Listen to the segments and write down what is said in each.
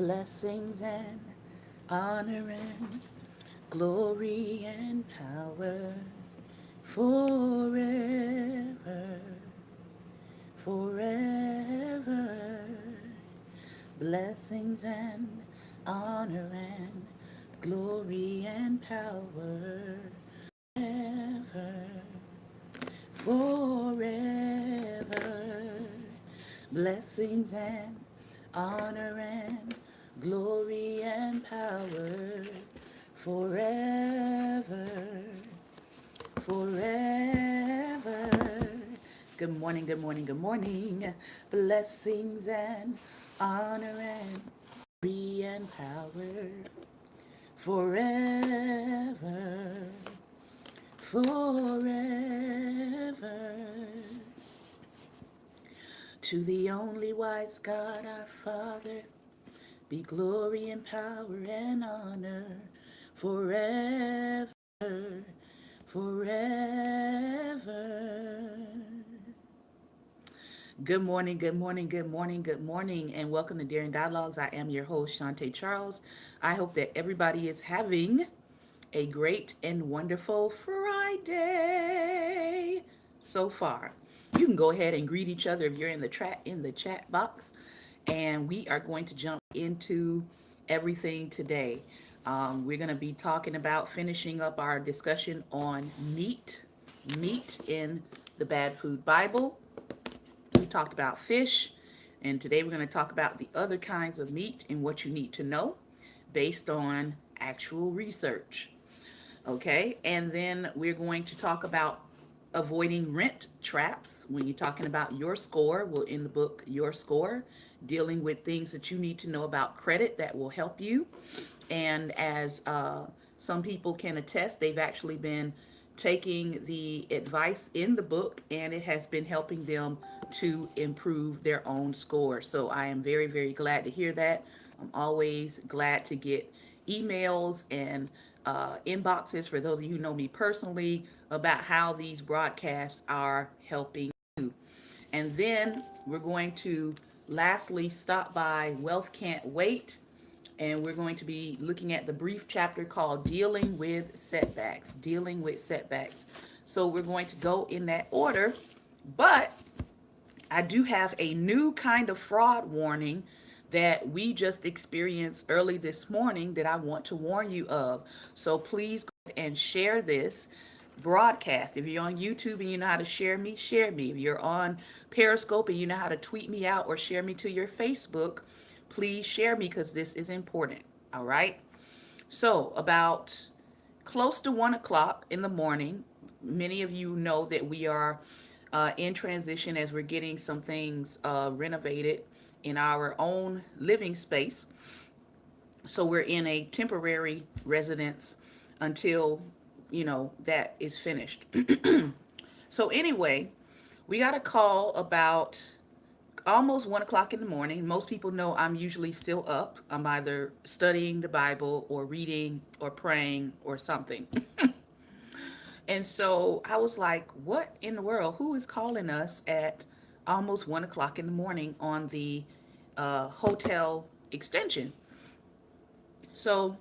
blessings and honor and glory and power forever, forever. Blessings and honor and glory and power forever, forever. Blessings and honor and glory and power forever, forever. Good morning, good morning, good morning. Blessings and honor and glory and power forever, forever. To the only wise God, our Father, be glory and power and honor forever, forever. Good morning, good morning, good morning, good morning, and welcome to Daring Dialogues. I am your host, Shantae Charles. I hope that everybody is having a great and wonderful Friday so far. You can go ahead and greet each other if you're in the chat box, and we are going to jump into everything today. We're going to be talking about finishing up our discussion on meat in the Bad Food Bible. We talked about fish, and today we're going to talk about the other kinds of meat and what you need to know based on actual research. Okay, and then we're going to talk about avoiding rent traps when you're talking about your score. Well, in the book, Your Score, dealing with things that you need to know about credit that will help you. And as some people can attest, they've actually been taking the advice in the book and it has been helping them to improve their own score. So I am very, very glad to hear that. I'm always glad to get emails and inboxes for those of you who know me personally about how these broadcasts are helping you. And then we're going to lastly stop by Wealth Can't Wait, and we're going to be looking at the brief chapter called Dealing with Setbacks. Dealing with Setbacks. So we're going to go in that order, but I do have a new kind of fraud warning that we just experienced early this morning that I want to warn you of. So please go ahead and share this broadcast. If you're on YouTube and you know how to share me, share me. If you're on Periscope and you know how to tweet me out or share me to your Facebook, please share me because this is important. All right. So about close to 1 o'clock in the morning, many of you know that we are in transition as we're getting some things renovated in our own living space. So we're in a temporary residence until, that is finished. So anyway, we got a call about almost 1 o'clock in the morning. Most people know I'm usually still up. I'm either studying the Bible or reading or praying or something. And so I was like, what in the world? Who is calling us at almost 1 o'clock in the morning on the hotel extension? So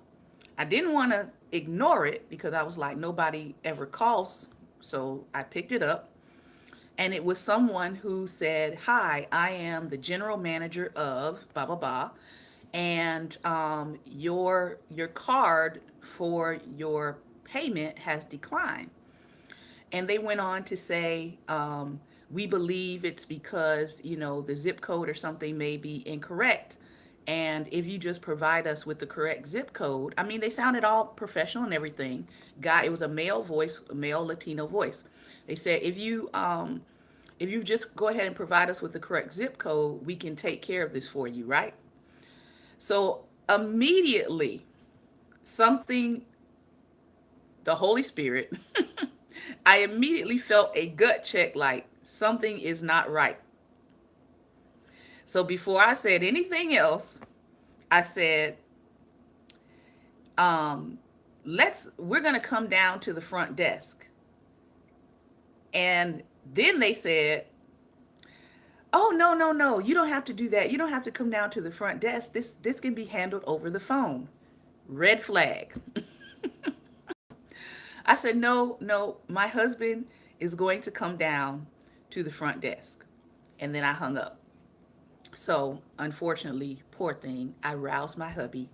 I didn't want to ignore it because I was like, nobody ever calls. So I picked it up. And it was someone who said, "Hi, I am the general manager of blah blah blah, and your card for your payment has declined." And they went on to say, "We believe it's because the zip code or something may be incorrect, and if you just provide us with the correct zip code." I mean, they sounded all professional and everything. Guy, it was a male voice, a male Latino voice. They said, if you just go ahead and provide us with the correct zip code, we can take care of this for you, right? So immediately, something, the Holy Spirit, I immediately felt a gut check like something is not right. So before I said anything else, I said, we're going to come down to the front desk. And then they said, Oh, no, no, no. You don't have to do that. You don't have to come down to the front desk. This can be handled over the phone. Red flag. I said, no, no, my husband is going to come down to the front desk. And then I hung up. So, unfortunately, poor thing, I roused my hubby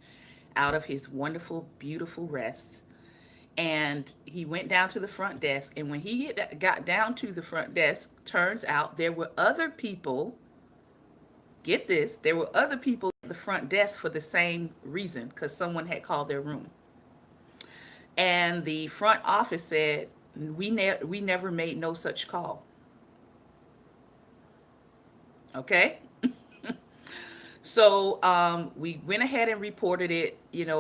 out of his wonderful, beautiful rest. And he went down to the front desk. And when he got down to the front desk, turns out there were other people, get this, there were other people at the front desk for the same reason, because someone had called their room. And the front office said, we never made no such call. Okay? So we went ahead and reported it,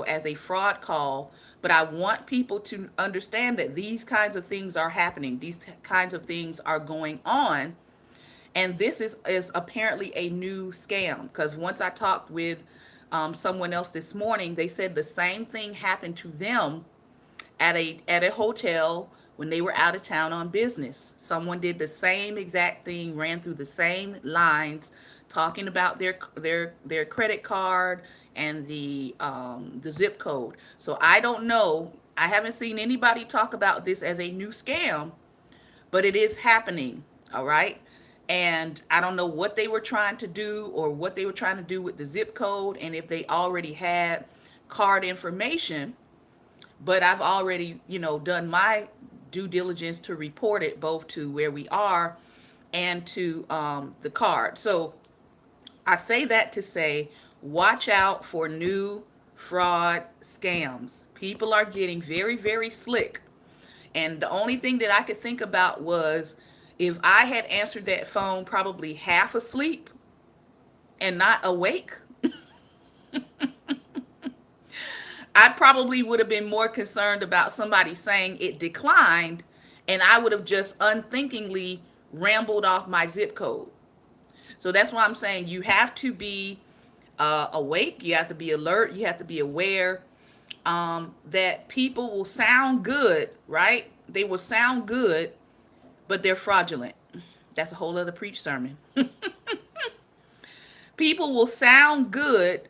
as a fraud call. But I want people to understand that these kinds of things are happening. These kinds of things are going on. And this is apparently a new scam. Because once I talked with someone else this morning, they said the same thing happened to them at a hotel when they were out of town on business. Someone did the same exact thing, ran through the same lines, talking about their credit card and the zip code. So I don't know. I haven't seen anybody talk about this as a new scam, but it is happening. All right. And I don't know what they were trying to do or what they were trying to do with the zip code, and if they already had card information. But I've already, done my due diligence to report it both to where we are and to the card. So I say that to say, watch out for new fraud scams. People are getting very, very slick. And the only thing that I could think about was if I had answered that phone probably half asleep and not awake, I probably would have been more concerned about somebody saying it declined, and I would have just unthinkingly rambled off my zip code. So that's why I'm saying you have to be awake, you have to be alert, you have to be aware that people will sound good, right? They will sound good, but they're fraudulent. That's a whole other preach sermon. People will sound good,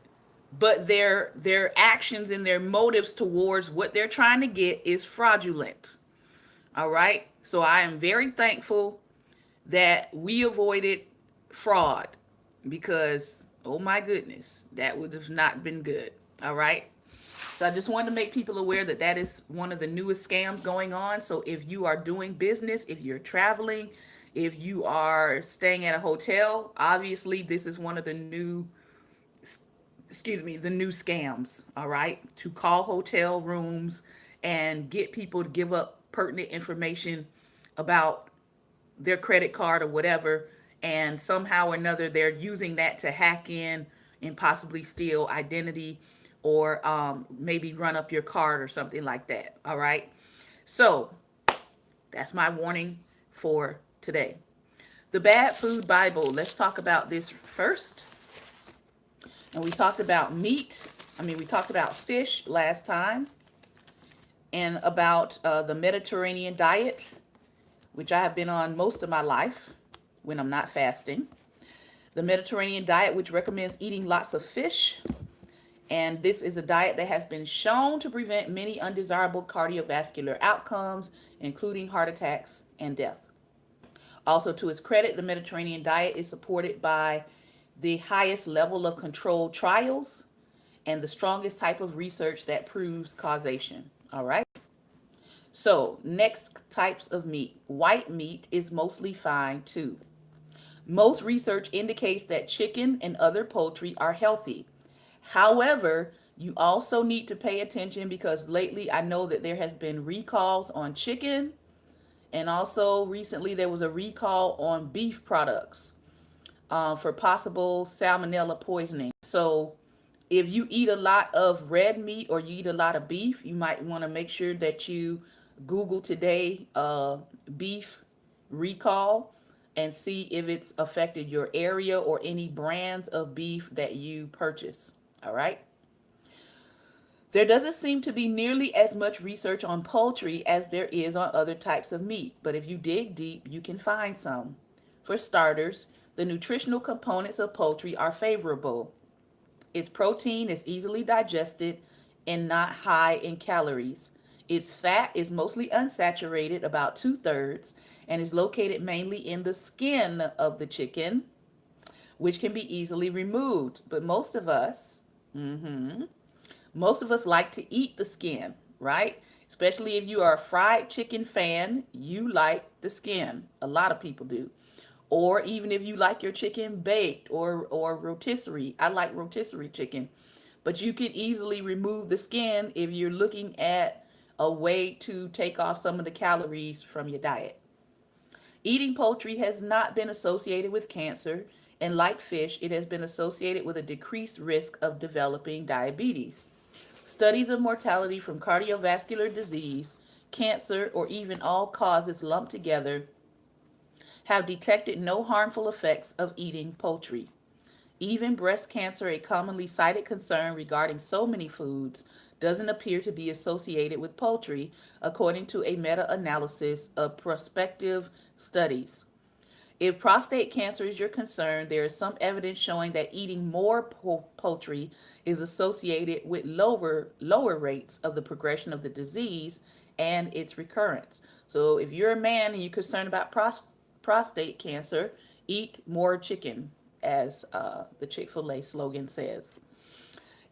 but their actions and their motives towards what they're trying to get is fraudulent. All right. So I am very thankful that we avoided fraud, because oh my goodness, that would have not been good. All right. So I just wanted to make people aware that that is one of the newest scams going on. So if you are doing business, if you're traveling, if you are staying at a hotel, obviously this is one of the the new scams. All right. To call hotel rooms and get people to give up pertinent information about their credit card or whatever. And somehow or another, they're using that to hack in and possibly steal identity, or maybe run up your card or something like that. All right. So that's my warning for today. The Bad Food Bible. Let's talk about this first. And we talked about meat. We talked about fish last time, and about the Mediterranean diet, which I have been on most of my life when I'm not fasting. The Mediterranean diet, which recommends eating lots of fish. And this is a diet that has been shown to prevent many undesirable cardiovascular outcomes, including heart attacks and death. Also, to its credit, the Mediterranean diet is supported by the highest level of controlled trials and the strongest type of research that proves causation. All right. So, next types of meat. White meat is mostly fine too. Most research indicates that chicken and other poultry are healthy. However, you also need to pay attention, because lately I know that there has been recalls on chicken, and also recently there was a recall on beef products for possible salmonella poisoning. So if you eat a lot of red meat or you eat a lot of beef, you might want to make sure that you Google today beef recall and see if it's affected your area or any brands of beef that you purchase. All right. There doesn't seem to be nearly as much research on poultry as there is on other types of meat, but if you dig deep, you can find some. For starters, The nutritional components of poultry are favorable. Its protein is easily digested and not high in calories. Its fat is mostly unsaturated, about 2/3, and is located mainly in the skin of the chicken, which can be easily removed. But most of us like to eat the skin, right? Especially if you are a fried chicken fan, you like the skin. A lot of people do. Or even if you like your chicken baked or rotisserie. I like rotisserie chicken. But you can easily remove the skin if you're looking at a way to take off some of the calories from your diet. Eating poultry has not been associated with cancer, and like fish, it has been associated with a decreased risk of developing diabetes. Studies of mortality from cardiovascular disease, cancer, or even all causes lumped together have detected no harmful effects of eating poultry. Even breast cancer, a commonly cited concern regarding so many foods, doesn't appear to be associated with poultry, according to a meta analysis of prospective studies. If prostate cancer is your concern, there is some evidence showing that eating more poultry is associated with lower rates of the progression of the disease and its recurrence. So if you're a man and you're concerned about prostate cancer, eat more chicken, as the Chick-fil-A slogan says.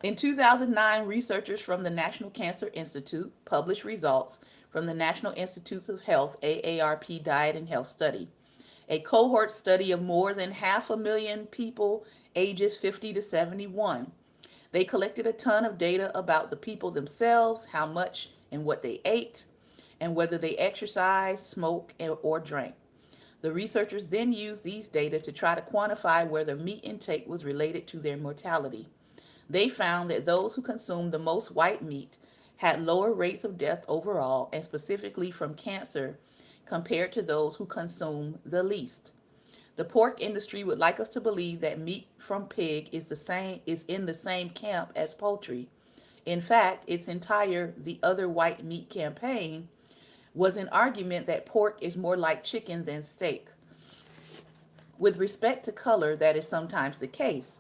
In 2009, researchers from the National Cancer Institute published results from the National Institutes of Health AARP Diet and Health Study, a cohort study of more than 500,000 people ages 50 to 71. They collected a ton of data about the people themselves, how much and what they ate, and whether they exercised, smoked, or drank. The researchers then used these data to try to quantify whether meat intake was related to their mortality. They found that those who consumed the most white meat had lower rates of death overall, and specifically from cancer, compared to those who consume the least. The pork industry would like us to believe that meat from pig is in the same camp as poultry. In fact, its entire The Other White Meat campaign was an argument that pork is more like chicken than steak. With respect to color, that is sometimes the case,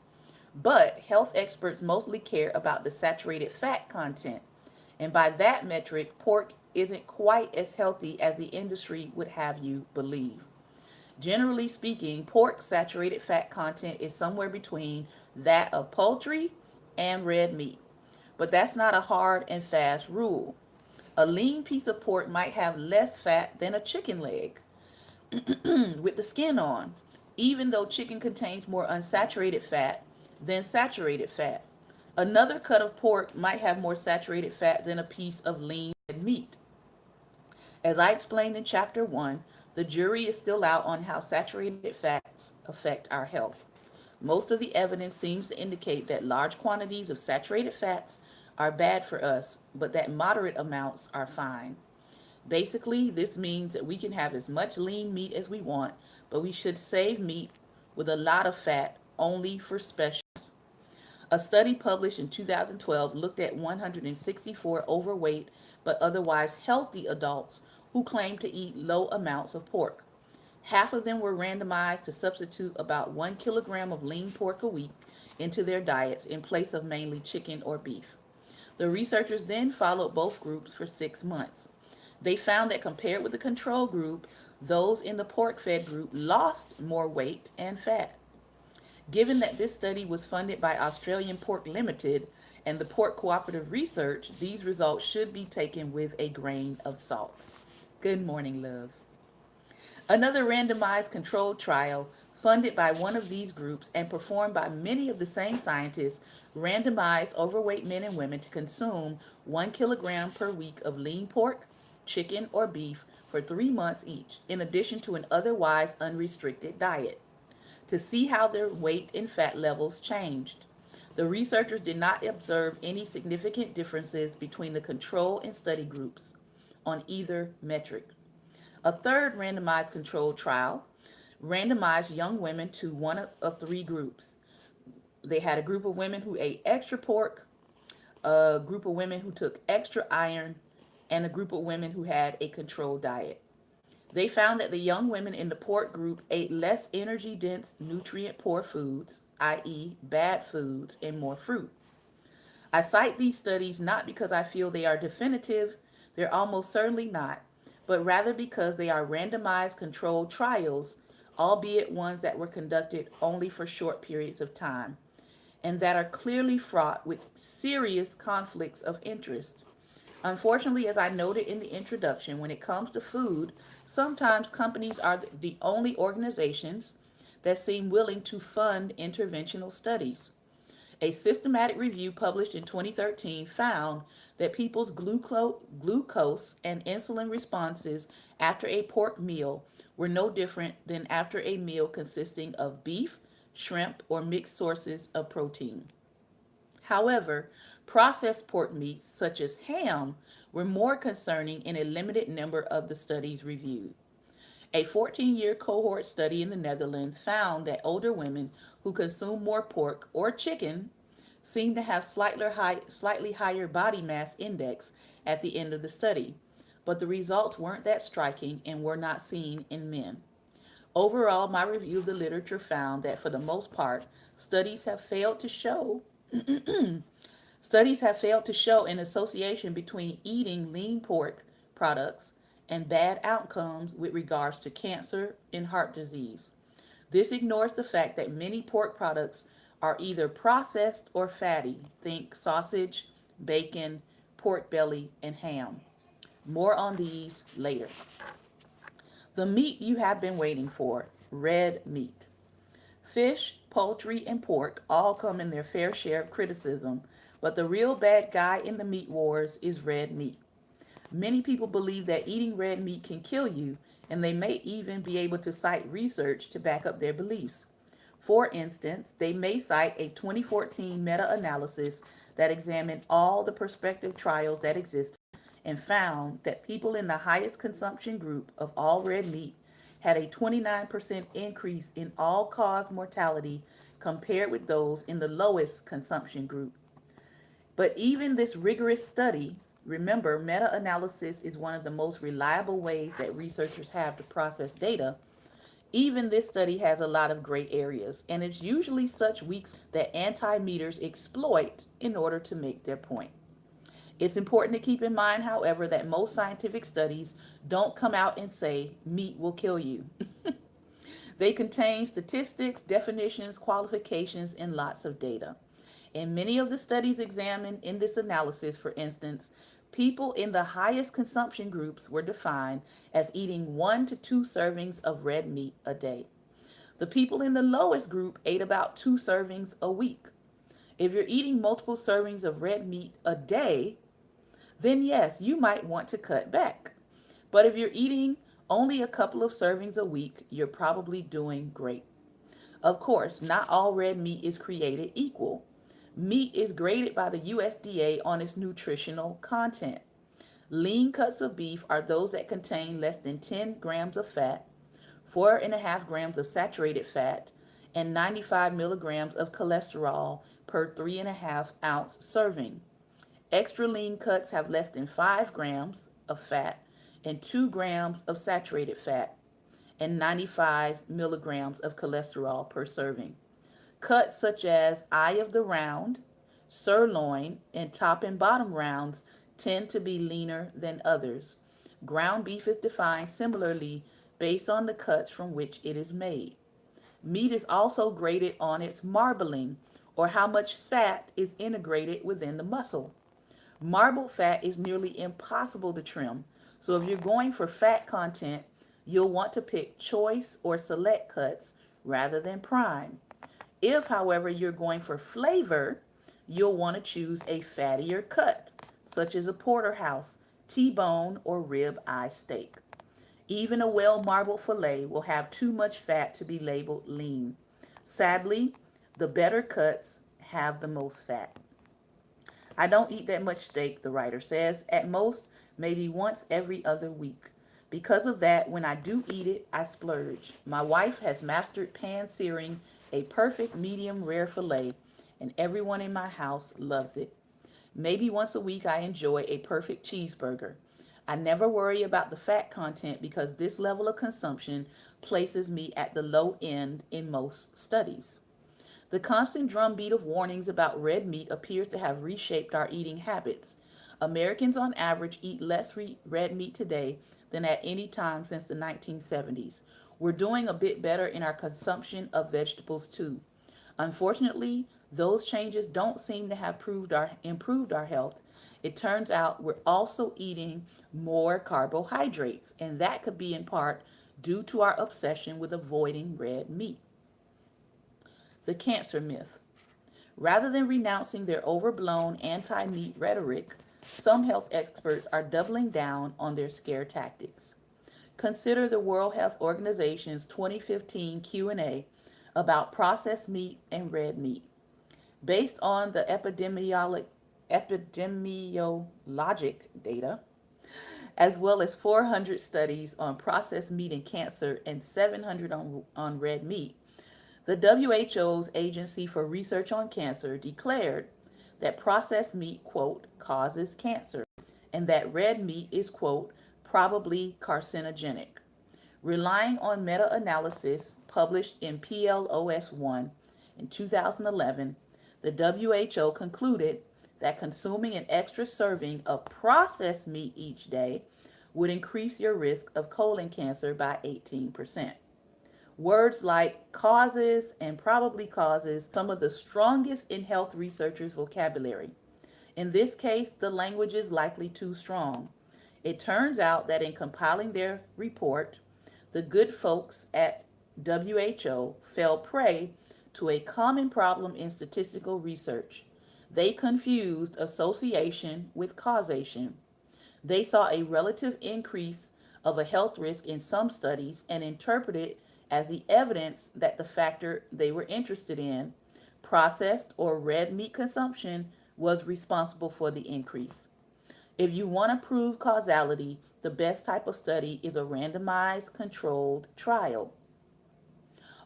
but health experts mostly care about the saturated fat content, and by that metric, pork isn't quite as healthy as the industry would have you believe. Generally speaking, pork saturated fat content is somewhere between that of poultry and red meat, but that's not a hard and fast rule. A lean piece of pork might have less fat than a chicken leg with the skin on, even though chicken contains more unsaturated fat than saturated fat. Another cut of pork might have more saturated fat than a piece of lean red meat. As I explained in chapter 1, the jury is still out on how saturated fats affect our health. Most of the evidence seems to indicate that large quantities of saturated fats are bad for us, but that moderate amounts are fine. Basically, this means that we can have as much lean meat as we want, but we should save meat with a lot of fat only for specials. A study published in 2012 looked at 164 overweight but otherwise healthy adults who claimed to eat low amounts of pork. Half of them were randomized to substitute about 1 kilogram of lean pork a week into their diets in place of mainly chicken or beef. The researchers then followed both groups for 6 months. They found that compared with the control group, those in the pork fed group lost more weight and fat. Given that this study was funded by Australian Pork Limited and the Pork Cooperative Research, these results should be taken with a grain of salt. Good morning, love. Another randomized controlled trial funded by one of these groups and performed by many of the same scientists randomized overweight men and women to consume 1 kilogram per week of lean pork, chicken, or beef for 3 months each, in addition to an otherwise unrestricted diet, to see how their weight and fat levels changed. The researchers did not observe any significant differences between the control and study groups on either metric. A third randomized controlled trial randomized young women to one of three groups. They had a group of women who ate extra pork, a group of women who took extra iron, and a group of women who had a controlled diet. They found that the young women in the pork group ate less energy dense, nutrient poor foods, i.e., bad foods, and more fruit. I cite these studies not because I feel they are definitive, they're almost certainly not, but rather because they are randomized controlled trials, albeit ones that were conducted only for short periods of time, and that are clearly fraught with serious conflicts of interest. Unfortunately, as I noted in the introduction, when it comes to food, sometimes companies are the only organizations that seem willing to fund interventional studies. A systematic review published in 2013 found that people's glucose and insulin responses after a pork meal were no different than after a meal consisting of beef, shrimp, or mixed sources of protein. However, processed pork meats, such as ham, were more concerning in a limited number of the studies reviewed. A 14-year cohort study in the Netherlands found that older women who consume more pork or chicken seemed to have slightly higher body mass index at the end of the study, but the results weren't that striking and were not seen in men. Overall, my review of the literature found that for the most part, studies have failed to show studies have failed to show an association between eating lean pork products and bad outcomes with regards to cancer and heart disease. This ignores the fact that many pork products are either processed or fatty. Think sausage, bacon, pork belly, and ham. More on these later. The meat you have been waiting for, red meat. Fish, poultry, and pork all come in their fair share of criticism, but the real bad guy in the meat wars is red meat. Many people believe that eating red meat can kill you, and they may even be able to cite research to back up their beliefs. For instance, they may cite a 2014 meta analysis that examined all the prospective trials that existed and found that people in the highest consumption group of all red meat had a 29% increase in all cause mortality compared with those in the lowest consumption group. But even this rigorous study, remember, meta analysis is one of the most reliable ways that researchers have to process data. Even this study has a lot of gray areas, and it's usually such weak that anti meters exploit in order to make their point. It's important to keep in mind, however, that most scientific studies don't come out and say meat will kill you. They contain statistics, definitions, qualifications, and lots of data. In many of the studies examined in this analysis, for instance, people in the highest consumption groups were defined as eating 1 to 2 servings of red meat a day. The people in the lowest group ate about 2 servings a week. If you're eating multiple servings of red meat a day, then yes, you might want to cut back. But if you're eating only a couple of servings a week, you're probably doing great. Of course, not all red meat is created equal. Meat is graded by the USDA on its nutritional content. Lean cuts of beef are those that contain less than 10 grams of fat, 4.5 grams of saturated fat, and 95 milligrams of cholesterol per 3.5 ounce serving. Extra lean cuts have less than 5 grams of fat and 2 grams of saturated fat and 95 milligrams of cholesterol per serving. Cuts such as eye of the round, sirloin, and top and bottom rounds tend to be leaner than others. Ground beef is defined similarly based on the cuts from which it is made. Meat is also graded on its marbling, or how much fat is integrated within the muscle. Marbled fat is nearly impossible to trim, so if you're going for fat content, you'll want to pick choice or select cuts rather than prime. If, however, you're going for flavor, you'll want to choose a fattier cut, such as a porterhouse, T-bone, or rib eye steak. Even a well-marbled filet will have too much fat to be labeled lean. Sadly, the better cuts have the most fat. I don't eat that much steak, the writer says, at most, maybe once every other week. Because of that, when I do eat it, I splurge. My wife has mastered pan-searing a perfect medium rare filet, and everyone in my house loves it. Maybe once a week I enjoy a perfect cheeseburger. I never worry about the fat content because this level of consumption places me at the low end in most studies. The constant drumbeat of warnings about red meat appears to have reshaped our eating habits. Americans on average eat less red meat today than at any time since the 1970s. We're doing a bit better in our consumption of vegetables too. Unfortunately, those changes don't seem to have improved our health. It turns out we're also eating more carbohydrates, and that could be in part due to our obsession with avoiding red meat. The cancer myth. Rather than renouncing their overblown anti meat rhetoric, some health experts are doubling down on their scare tactics. Consider the World Health Organization's 2015 Q&A about processed meat and red meat. Based on the epidemiologic data, as well as 400 studies on processed meat and cancer and 700 on red meat, the WHO's Agency for Research on Cancer declared that processed meat, quote, causes cancer, and that red meat is, quote, probably carcinogenic. Relying on meta analysis published in PLOS 1 in 2011, the WHO concluded that consuming an extra serving of processed meat each day would increase your risk of colon cancer by 18%. Words like causes and probably causes some of the strongest in health researchers' vocabulary. In this case, the language is likely too strong. It turns out that in compiling their report, the good folks at WHO fell prey to a common problem in statistical research. They confused association with causation. They saw a relative increase of a health risk in some studies and interpreted it as the evidence that the factor they were interested in, processed or red meat consumption, was responsible for the increase. If you want to prove causality, the best type of study is a randomized controlled trial.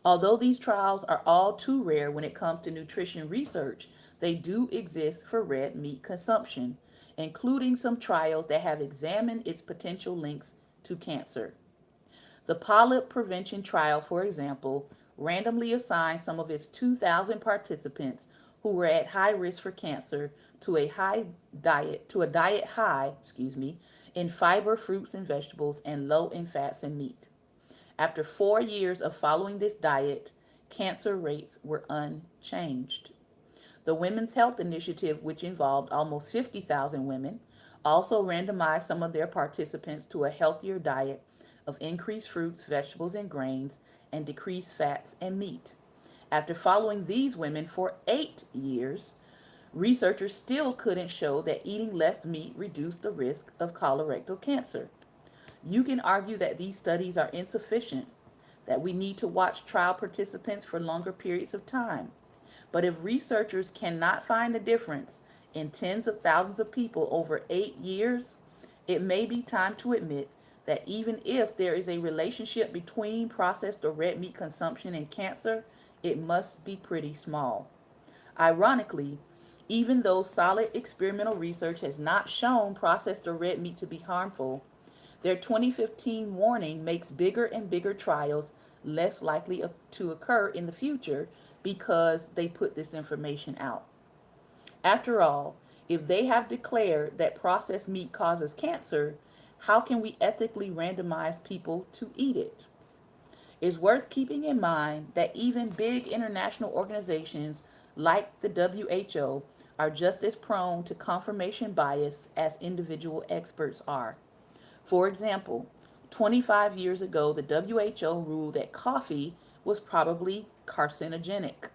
Although these trials are all too rare when it comes to nutrition research, they do exist for red meat consumption, including some trials that have examined its potential links to cancer. The polyp prevention trial, for example, randomly assigned some of its 2,000 participants who were at high risk for cancer to a diet high, in fiber, fruits and vegetables and low in fats and meat. After 4 years of following this diet, cancer rates were unchanged. The Women's Health Initiative, which involved almost 50,000 women, also randomized some of their participants to a healthier diet of increased fruits, vegetables, and grains, and decreased fats and meat. After following these women for 8 years, researchers still couldn't show that eating less meat reduced the risk of colorectal cancer. You can argue that these studies are insufficient, that we need to watch trial participants for longer periods of time. But if researchers cannot find a difference in tens of thousands of people over 8 years, it may be time to admit that even if there is a relationship between processed or red meat consumption and cancer, it must be pretty small. Ironically, even though solid experimental research has not shown processed or red meat to be harmful, their 2015 warning makes bigger and bigger trials less likely to occur in the future because they put this information out. After all, if they have declared that processed meat causes cancer, how can we ethically randomize people to eat it? It's worth keeping in mind that even big international organizations like the WHO are just as prone to confirmation bias as individual experts are. For example, 25 years ago, the WHO ruled that coffee was probably carcinogenic.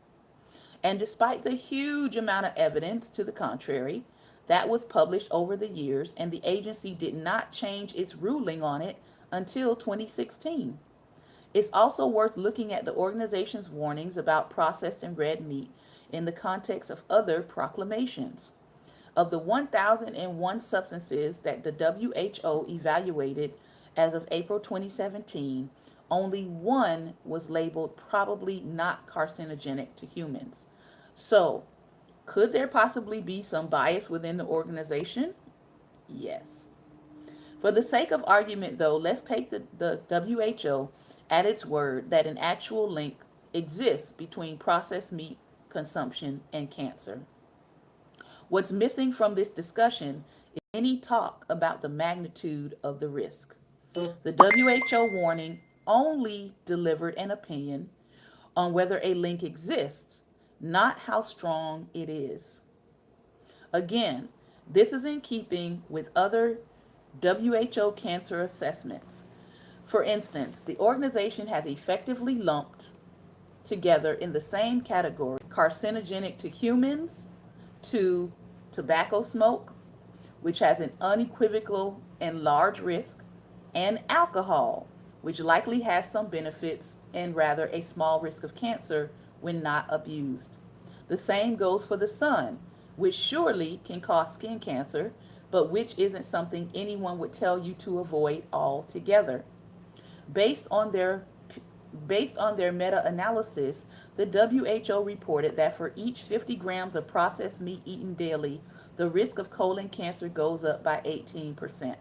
And despite the huge amount of evidence to the contrary that was published over the years, and the agency did not change its ruling on it until 2016. It's also worth looking at the organization's warnings about processed and red meat in the context of other proclamations. Of the 1,001 substances that the WHO evaluated as of April 2017, only one was labeled probably not carcinogenic to humans. So, could there possibly be some bias within the organization? Yes. For the sake of argument, though, let's take the WHO at its word that an actual link exists between processed meat consumption and cancer. What's missing from this discussion is any talk about the magnitude of the risk. The WHO warning only delivered an opinion on whether a link exists, not how strong it is. Again, this is in keeping with other WHO cancer assessments. For instance, the organization has effectively lumped together in the same category carcinogenic to humans, to tobacco smoke, which has an unequivocal and large risk, and alcohol, which likely has some benefits and rather a small risk of cancer when not abused. The same goes for the sun, which surely can cause skin cancer, but which isn't something anyone would tell you to avoid altogether. Based on their Based on their meta-analysis, the WHO reported that for each 50 grams of processed meat eaten daily, the risk of colon cancer goes up by 18%.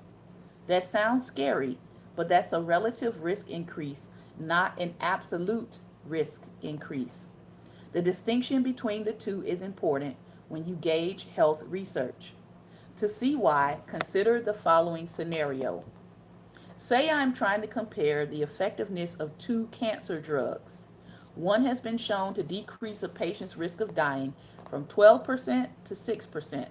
That sounds scary, but that's a relative risk increase, not an absolute risk increase. The distinction between the two is important when you gauge health research. To see why, consider the following scenario. Say I'm trying to compare the effectiveness of two cancer drugs. One has been shown to decrease a patient's risk of dying from 12% to 6%.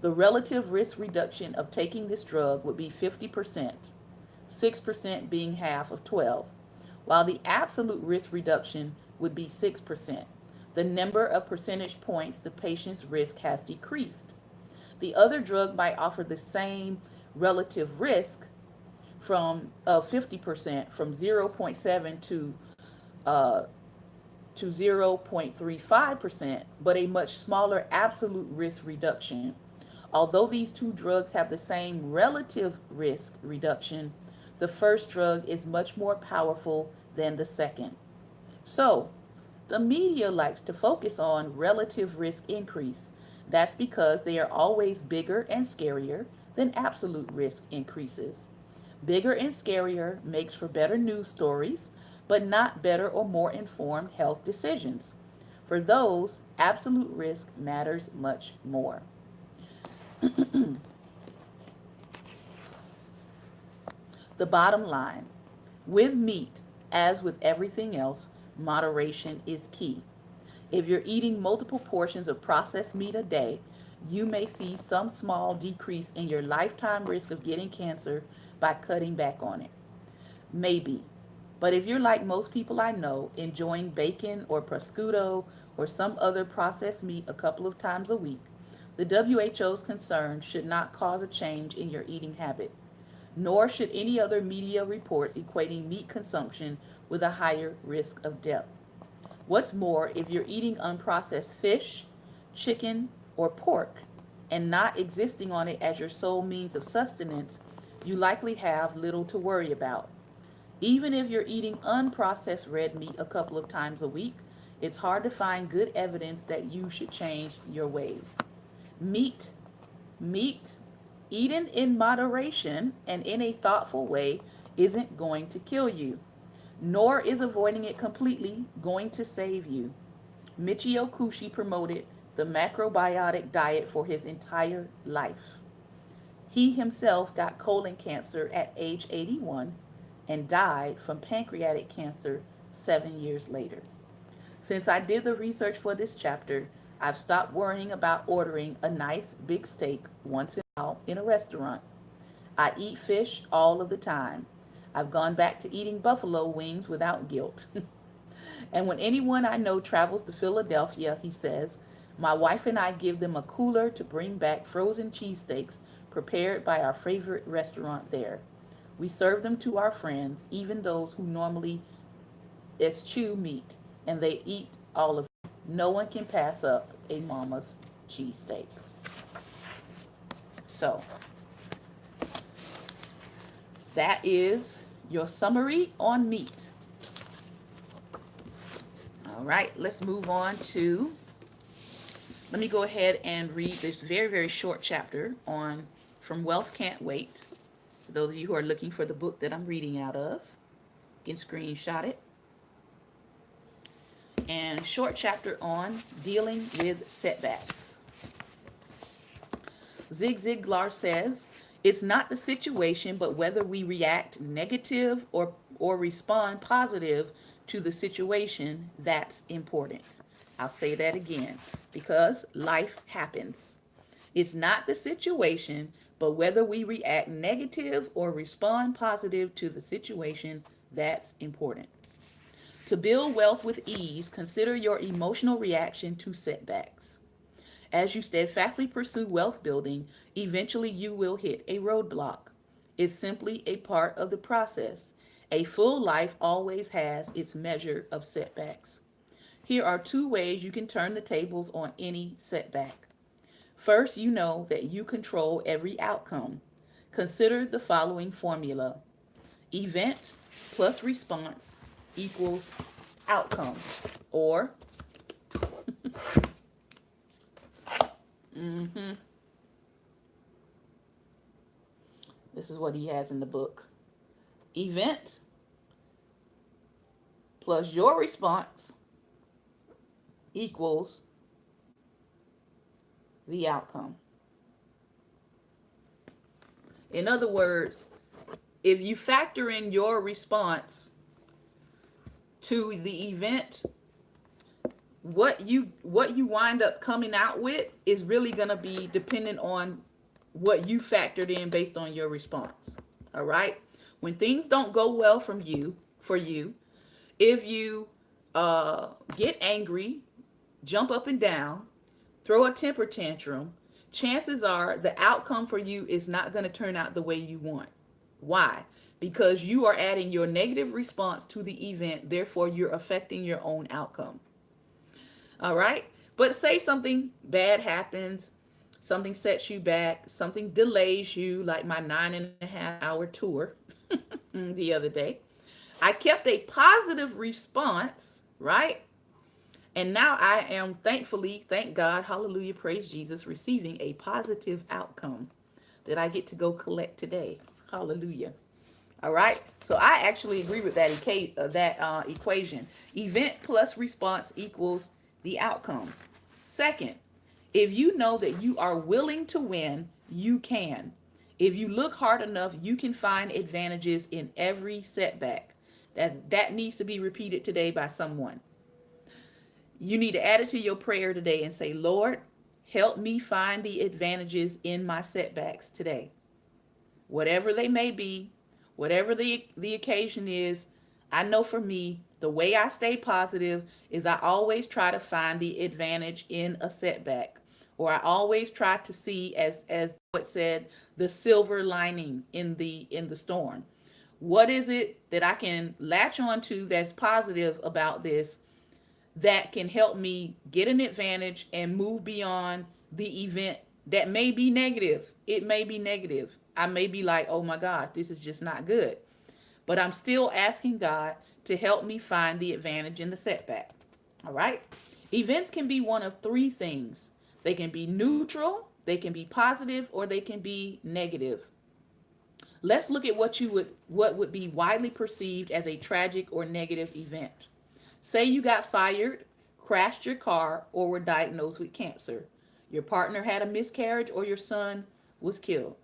The relative risk reduction of taking this drug would be 50%, 6% being half of 12, while the absolute risk reduction would be 6%, the number of percentage points the patient's risk has decreased. The other drug might offer the same relative risk from 50% from 0.7 to 0.35%, but a much smaller absolute risk reduction. Although these two drugs have the same relative risk reduction, the first drug is much more powerful than the second. So, the media likes to focus on relative risk increase. That's because they are always bigger and scarier than absolute risk increases. Bigger and scarier makes for better news stories, but not better or more informed health decisions. For those, absolute risk matters much more. The bottom line, with meat, as with everything else, moderation is key. If you're eating multiple portions of processed meat a day, you may see some small decrease in your lifetime risk of getting cancer by cutting back on it. Maybe. But if you're like most people I know, enjoying bacon or prosciutto or some other processed meat a couple of times a week, the WHO's concern should not cause a change in your eating habit, nor should any other media reports equating meat consumption with a higher risk of death. What's more, if you're eating unprocessed fish, chicken, or pork, and not existing on it as your sole means of sustenance, you likely have little to worry about. Even if you're eating unprocessed red meat a couple of times a week, it's hard to find good evidence that you should change your ways. Meat, eaten in moderation and in a thoughtful way, isn't going to kill you, nor is avoiding it completely going to save you. Michio Kushi promoted the macrobiotic diet for his entire life. He himself got colon cancer at age 81 and died from pancreatic cancer 7 years later. Since I did the research for this chapter, I've stopped worrying about ordering a nice big steak once in a while in a restaurant. I eat fish all of the time. I've gone back to eating buffalo wings without guilt. And when anyone I know travels to Philadelphia, he says, my wife and I give them a cooler to bring back frozen cheesesteaks prepared by our favorite restaurant there. We serve them to our friends, even those who normally eschew meat, and they eat all of it. No one can pass up a mama's cheesesteak. So, that is your summary on meat. All right, let's move on to, let me go ahead and read this very, very short chapter on From Wealth Can't Wait. For those of you who are looking for the book that I'm reading out of, you can screenshot it. And short chapter on dealing with setbacks. Zig Ziglar says, it's not the situation, but whether we react negative or respond positive to the situation that's important. I'll say that again because life happens. It's not the situation, but whether we react negative or respond positive to the situation that's important. To build wealth with ease, consider your emotional reaction to setbacks. As you steadfastly pursue wealth building, eventually you will hit a roadblock. It's simply a part of the process. A full life always has its measure of setbacks. Here are 2 ways you can turn the tables on any setback. First, you know that you control every outcome. Consider the following formula: event plus response equals outcome. Or, this is what he has in the book: event plus your response equals the outcome. In other words, if you factor in your response to the event, what you wind up coming out with is really going to be dependent on what you factored in based on your response. All right? When things don't go well for you, if you get angry, jump up and down, throw a temper tantrum, chances are the outcome for you is not going to turn out the way you want. Why? Because you are adding your negative response to the event, therefore you're affecting your own outcome. All right? But say something bad happens, something sets you back, something delays you, like my 9.5-hour tour the other day. I kept a positive response, right? And now I am thankfully, thank God, hallelujah, praise Jesus, receiving a positive outcome that I get to go collect today. Hallelujah. All right. So I actually agree with that equation. Event plus response equals the outcome. Second, if you know that you are willing to win, you can. If you look hard enough, you can find advantages in every setback. That needs to be repeated today by someone. You need to add it to your prayer today and say, Lord, help me find the advantages in my setbacks today. Whatever they may be, whatever the occasion is, I know for me, the way I stay positive is I always try to find the advantage in a setback. Or I always try to see, as it said, the silver lining in the storm. What is it that I can latch on to that's positive about this that can help me get an advantage and move beyond the event that may be negative? It may be negative. I may be like, oh my God, this is just not good. But I'm still asking God to help me find the advantage in the setback. All right? Events can be one of 3 things. They can be neutral, they can be positive, or they can be negative. Let's look at what would be widely perceived as a tragic or negative event. Say you got fired, crashed your car, or were diagnosed with cancer. Your partner had a miscarriage, or your son was killed.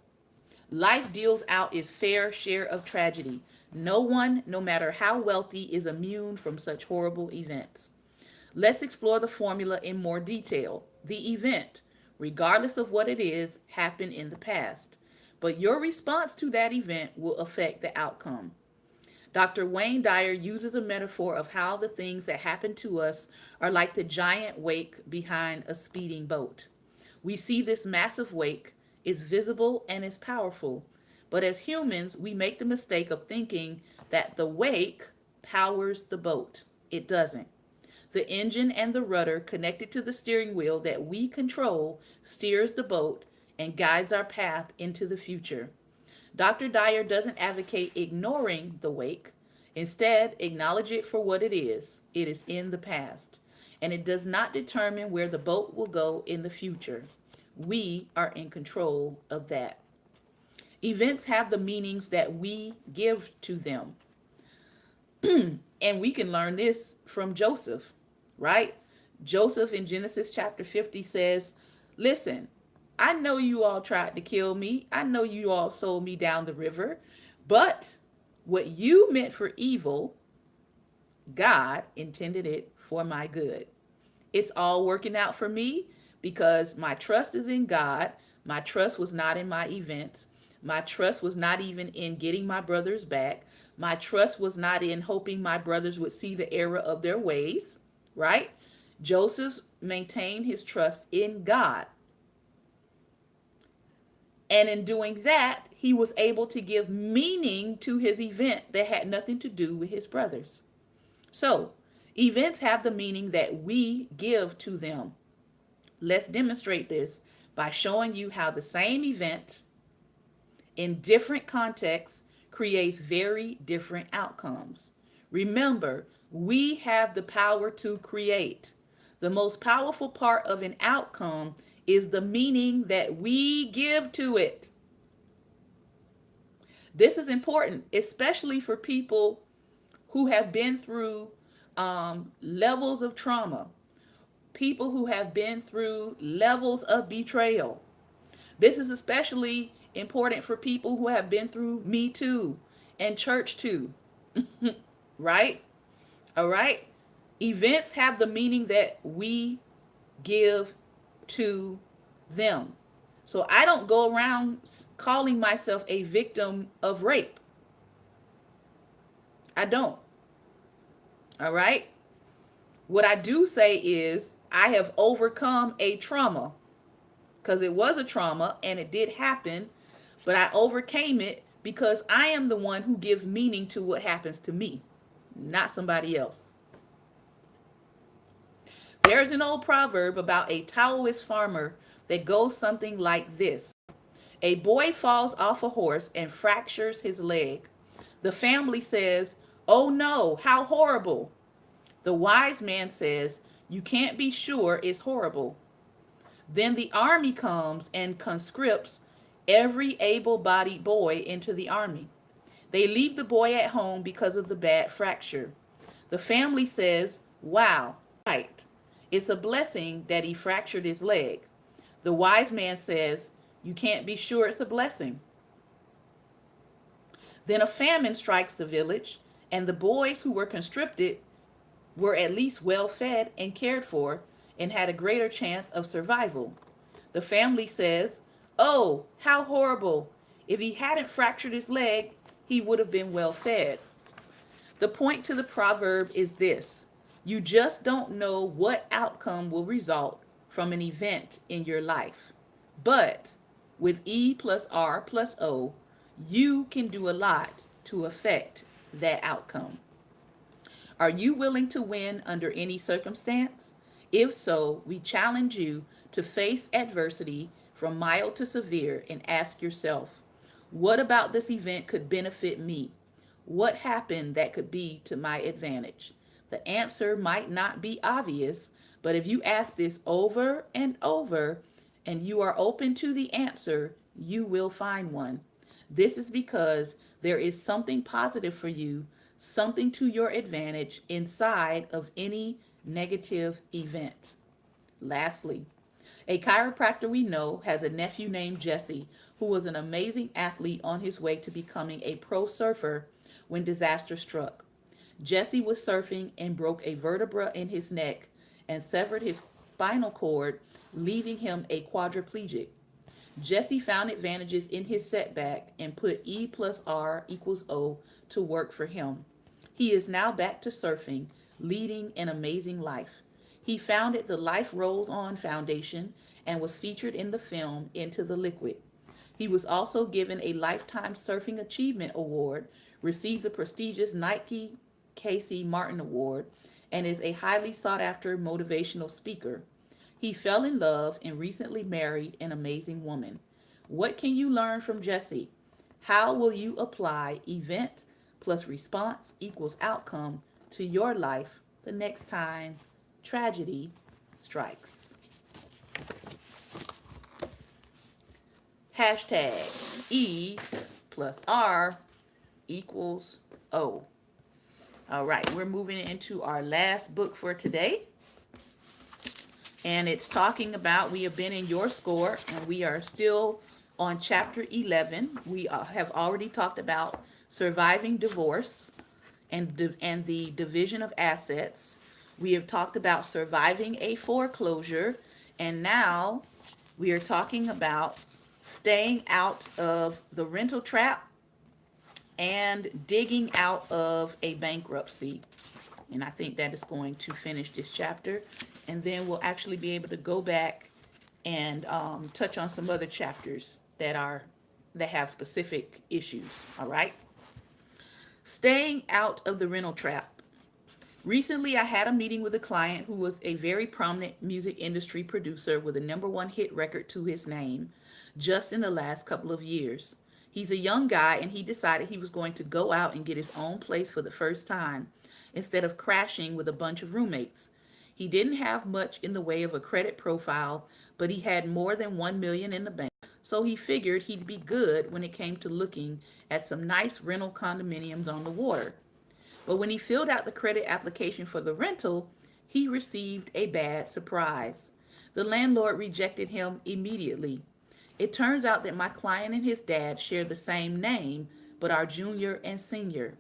Life deals out its fair share of tragedy. No one, no matter how wealthy, is immune from such horrible events. Let's explore the formula in more detail. The event, regardless of what it is, happened in the past, but your response to that event will affect the outcome. Dr. Wayne Dyer uses a metaphor of how the things that happen to us are like the giant wake behind a speeding boat. We see this massive wake, it's visible and it's powerful, but as humans, we make the mistake of thinking that the wake powers the boat. It doesn't. The engine and the rudder connected to the steering wheel that we control steers the boat and guides our path into the future. Dr. Dyer doesn't advocate ignoring the wake. Instead, acknowledge it for what it is. It is in the past, and it does not determine where the boat will go in the future. We are in control of that. Events have the meanings that we give to them. And we can learn this from Joseph, right? Joseph in Genesis chapter 50 says, listen, I know you all tried to kill me. I know you all sold me down the river. But what you meant for evil, God intended it for my good. It's all working out for me because my trust is in God. My trust was not in my events. My trust was not even in getting my brothers back. My trust was not in hoping my brothers would see the error of their ways, right? Joseph maintained his trust in God. And in doing that, he was able to give meaning to his event that had nothing to do with his brothers. So, events have the meaning that we give to them. Let's demonstrate this by showing you how the same event in different contexts creates very different outcomes. Remember, we have the power to create. The most powerful part of an outcome is the meaning that we give to it. This is important, especially for people who have been through levels of trauma, people who have been through levels of betrayal. This is especially important for people who have been through Me Too and Church Too, right? All right. Events have the meaning that we give to them. So I don't go around calling myself a victim of rape. I don't. All right. What I do say is I have overcome a trauma because it was a trauma and it did happen, but I overcame it because I am the one who gives meaning to what happens to me, not somebody else. There's an old proverb about a Taoist farmer that goes something like this. A boy falls off a horse and fractures his leg. The family says, "Oh no, how horrible." The wise man says, "You can't be sure it's horrible." Then the army comes and conscripts every able bodied boy into the army. They leave the boy at home because of the bad fracture. The family says, "Wow, right. It's a blessing that he fractured his leg." The wise man says, "You can't be sure it's a blessing." Then a famine strikes the village, and the boys who were conscripted were at least well fed and cared for and had a greater chance of survival. The family says, "Oh, how horrible. If he hadn't fractured his leg, he would have been well fed." The point to the proverb is this: you just don't know what outcome will result from an event in your life. But with E plus R plus O, you can do a lot to affect that outcome. Are you willing to win under any circumstance? If so, we challenge you to face adversity from mild to severe and ask yourself, what about this event could benefit me? What happened that could be to my advantage? The answer might not be obvious, but if you ask this over and over and you are open to the answer, you will find one. This is because there is something positive for you, something to your advantage inside of any negative event. Lastly, a chiropractor we know has a nephew named Jesse who was an amazing athlete on his way to becoming a pro surfer when disaster struck. Jesse was surfing and broke a vertebra in his neck and severed his spinal cord, leaving him a quadriplegic. Jesse found advantages in his setback and put E plus R equals O to work for him. He is now back to surfing, leading an amazing life. He founded the Life Rolls On Foundation and was featured in the film Into the Liquid. He was also given a Lifetime Surfing Achievement Award, received the prestigious Nike Casey Martin Award, and is a highly sought after motivational speaker. He fell in love and recently married an amazing woman. What can you learn from Jesse? How will you apply event plus response equals outcome to your life the next time tragedy strikes? Hashtag E plus R equals O. All right, we're moving into our last book for today. And it's talking about, we have been in Your Score, and we are still on chapter 11. We have already talked about surviving divorce and the division of assets. We have talked about surviving a foreclosure, and now we are talking about staying out of the rental trap and digging out of a bankruptcy. And I think that is going to finish this chapter. And then we'll actually be able to go back and touch on some other chapters that have specific issues. All right. Staying out of the rental trap. Recently, I had a meeting with a client who was a very prominent music industry producer with a #1 hit record to his name just in the last couple of years. He's a young guy, and he decided he was going to go out and get his own place for the first time instead of crashing with a bunch of roommates. He didn't have much in the way of a credit profile, but he had more than 1 million in the bank. So he figured he'd be good when it came to looking at some nice rental condominiums on the water. But when he filled out the credit application for the rental, he received a bad surprise. The landlord rejected him immediately. It turns out that my client and his dad share the same name, but are junior and senior.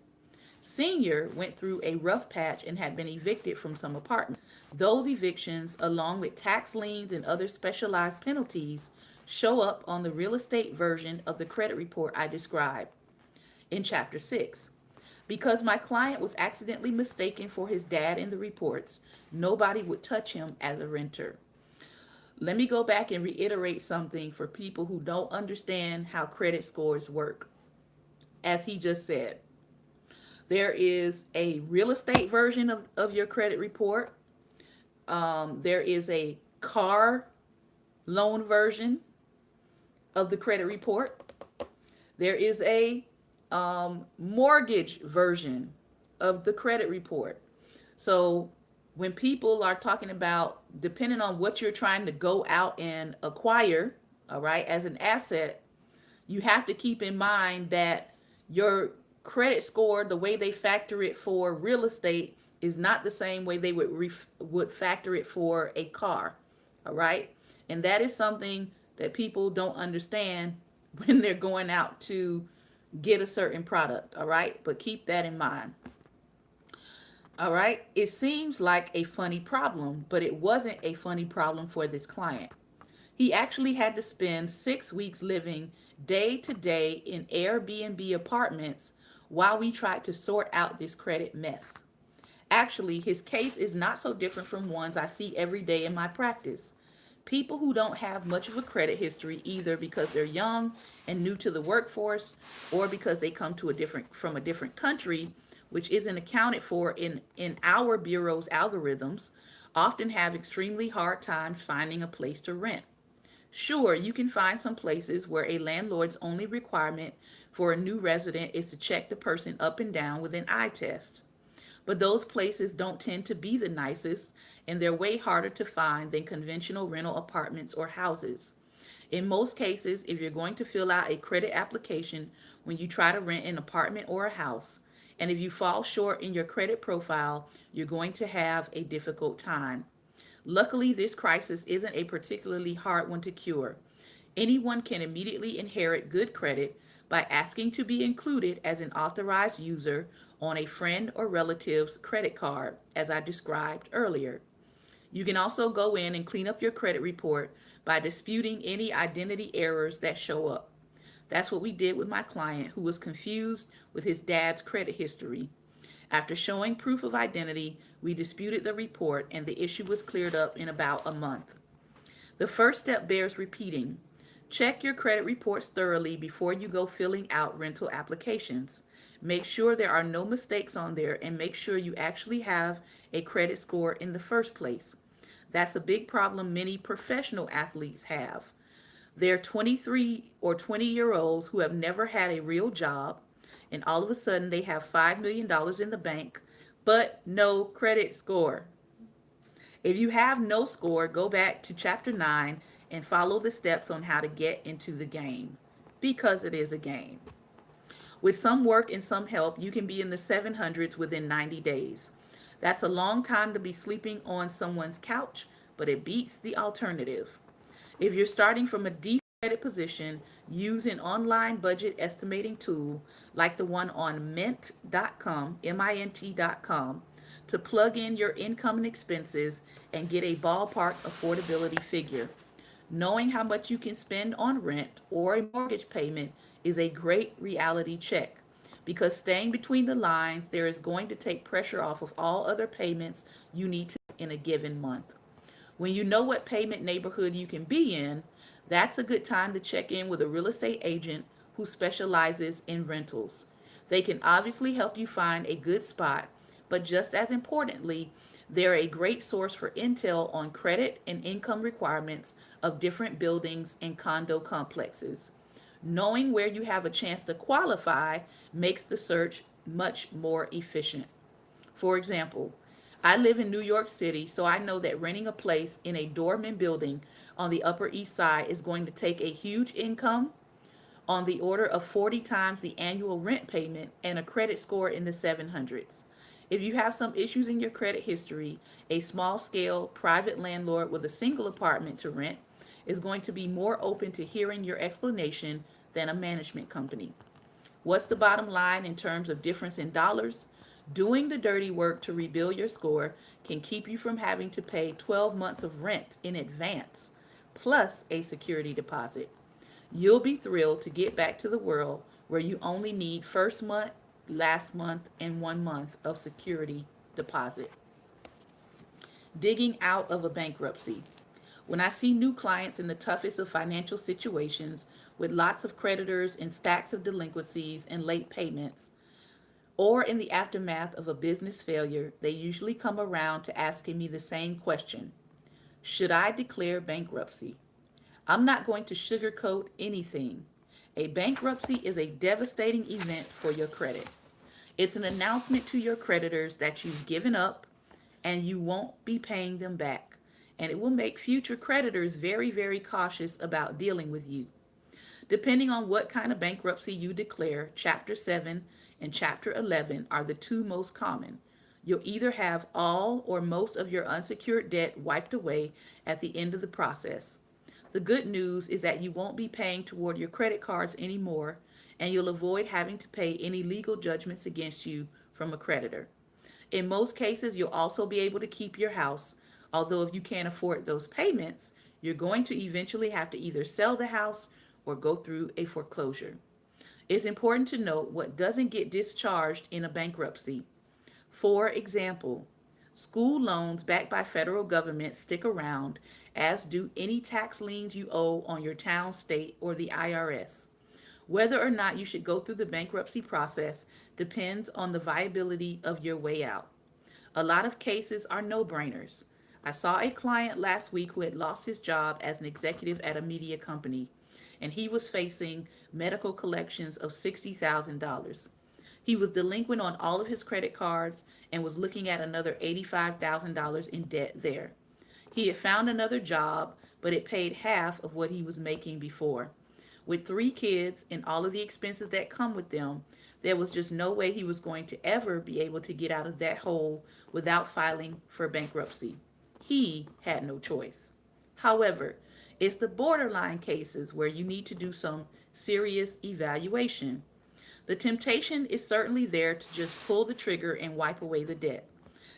Senior went through a rough patch and had been evicted from some apartments. Those evictions, along with tax liens and other specialized penalties, show up on the real estate version of the credit report I described in chapter 6. Because my client was accidentally mistaken for his dad in the reports, nobody would touch him as a renter. Let me go back and reiterate something for people who don't understand how credit scores work. As he just said, there is a real estate version of your credit report. There is a car loan version of the credit report. There is a mortgage version of the credit report. So when people are talking about, depending on what you're trying to go out and acquire, all right, as an asset, you have to keep in mind that your credit score, the way they factor it for real estate, is not the same way they would factor it for a car. All right. And that is something that people don't understand when they're going out to get a certain product. All right. But keep that in mind. All right. It seems like a funny problem, but it wasn't a funny problem for this client. He actually had to spend 6 weeks living day to day in Airbnb apartments while we tried to sort out this credit mess. Actually, his case is not so different from ones I see every day in my practice. People who don't have much of a credit history, either because they're young and new to the workforce, or because they come from a different country, which isn't accounted for in our bureau's algorithms, often have extremely hard times finding a place to rent. Sure, you can find some places where a landlord's only requirement for a new resident is to check the person up and down with an eye test. But those places don't tend to be the nicest, and they're way harder to find than conventional rental apartments or houses. In most cases, if you're going to fill out a credit application when you try to rent an apartment or a house, and if you fall short in your credit profile, you're going to have a difficult time. Luckily, this crisis isn't a particularly hard one to cure. Anyone can immediately inherit good credit by asking to be included as an authorized user on a friend or relative's credit card, as I described earlier. You can also go in and clean up your credit report by disputing any identity errors that show up. That's what we did with my client, who was confused with his dad's credit history. After showing proof of identity, we disputed the report, and the issue was cleared up in about a month. The first step bears repeating. Check your credit reports thoroughly before you go filling out rental applications. Make sure there are no mistakes on there, and make sure you actually have a credit score in the first place. That's a big problem many professional athletes have. They're 23 or 20-year-olds who have never had a real job, and all of a sudden they have $5 million in the bank, but no credit score. If you have no score, go back to chapter 9 and follow the steps on how to get into the game because it is a game. With some work and some help, you can be in the 700s within 90 days. That's a long time to be sleeping on someone's couch, but it beats the alternative. If you're starting from a deep credit position, use an online budget estimating tool like the one on mint.com, mint.com, to plug in your income and expenses and get a ballpark affordability figure. Knowing how much you can spend on rent or a mortgage payment is a great reality check because staying between the lines, there is going to take pressure off of all other payments you need to in a given month. When you know what payment neighborhood you can be in, that's a good time to check in with a real estate agent who specializes in rentals. They can obviously help you find a good spot, but just as importantly, they're a great source for intel on credit and income requirements of different buildings and condo complexes. Knowing where you have a chance to qualify makes the search much more efficient. For example, I live in New York City, so I know that renting a place in a Doorman building on the Upper East Side is going to take a huge income on the order of 40 times the annual rent payment and a credit score in the 700s. If you have some issues in your credit history, a small scale private landlord with a single apartment to rent is going to be more open to hearing your explanation than a management company. What's the bottom line in terms of difference in dollars? Doing the dirty work to rebuild your score can keep you from having to pay 12 months of rent in advance, plus a security deposit. You'll be thrilled to get back to the world where you only need first month, last month, and 1 month of security deposit. Digging out of a bankruptcy. When I see new clients in the toughest of financial situations with lots of creditors and stacks of delinquencies and late payments, or in the aftermath of a business failure, they usually come around to asking me the same question: should I declare bankruptcy? I'm not going to sugarcoat anything. A bankruptcy is a devastating event for your credit. It's an announcement to your creditors that you've given up and you won't be paying them back. And it will make future creditors very, very cautious about dealing with you. Depending on what kind of bankruptcy you declare, Chapter 7 and Chapter 11 are the two most common. You'll either have all or most of your unsecured debt wiped away at the end of the process. The good news is that you won't be paying toward your credit cards anymore, and you'll avoid having to pay any legal judgments against you from a creditor. In most cases, you'll also be able to keep your house, although if you can't afford those payments, you're going to eventually have to either sell the house or go through a foreclosure. It's important to note what doesn't get discharged in a bankruptcy. For example, school loans backed by federal government stick around, as do any tax liens you owe on your town, state, or the IRS. Whether or not you should go through the bankruptcy process depends on the viability of your way out. A lot of cases are no-brainers. I saw a client last week who had lost his job as an executive at a media company, and he was facing medical collections of $60,000. He was delinquent on all of his credit cards and was looking at another $85,000 in debt there. He had found another job, but it paid half of what he was making before. With 3 kids and all of the expenses that come with them, there was just no way he was going to ever be able to get out of that hole without filing for bankruptcy. He had no choice. However, it's the borderline cases where you need to do some serious evaluation. The temptation is certainly there to just pull the trigger and wipe away the debt,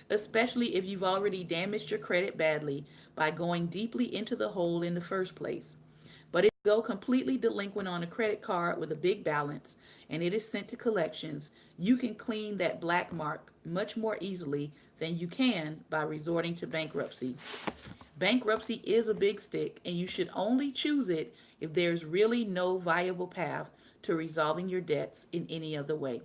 especially if you've already damaged your credit badly by going deeply into the hole in the first place. But if you go completely delinquent on a credit card with a big balance and it is sent to collections, you can clean that black mark much more easily than you can by resorting to bankruptcy. Bankruptcy is a big stick, and you should only choose it if there's really no viable path to resolving your debts in any other way.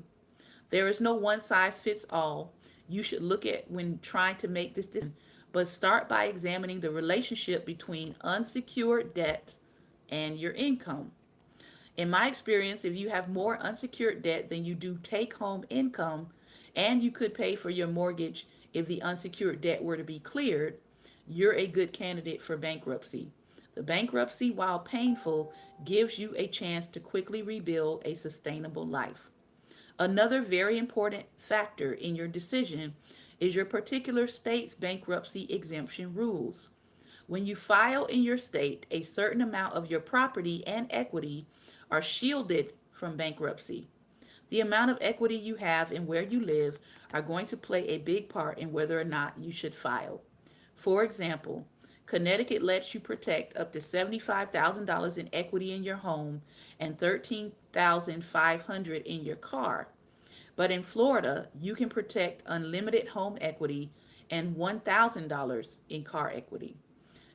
There is no one size fits all you should look at when trying to make this decision, but start by examining the relationship between unsecured debt and your income. In my experience, if you have more unsecured debt than you do take home income, and you could pay for your mortgage if the unsecured debt were to be cleared, you're a good candidate for bankruptcy. The bankruptcy, while painful, gives you a chance to quickly rebuild a sustainable life. Another very important factor in your decision is your particular state's bankruptcy exemption rules. When you file in your state, a certain amount of your property and equity are shielded from bankruptcy. The amount of equity you have and where you live are going to play a big part in whether or not you should file. For example, Connecticut lets you protect up to $75,000 in equity in your home and $13,500 in your car. But in Florida, you can protect unlimited home equity and $1,000 in car equity.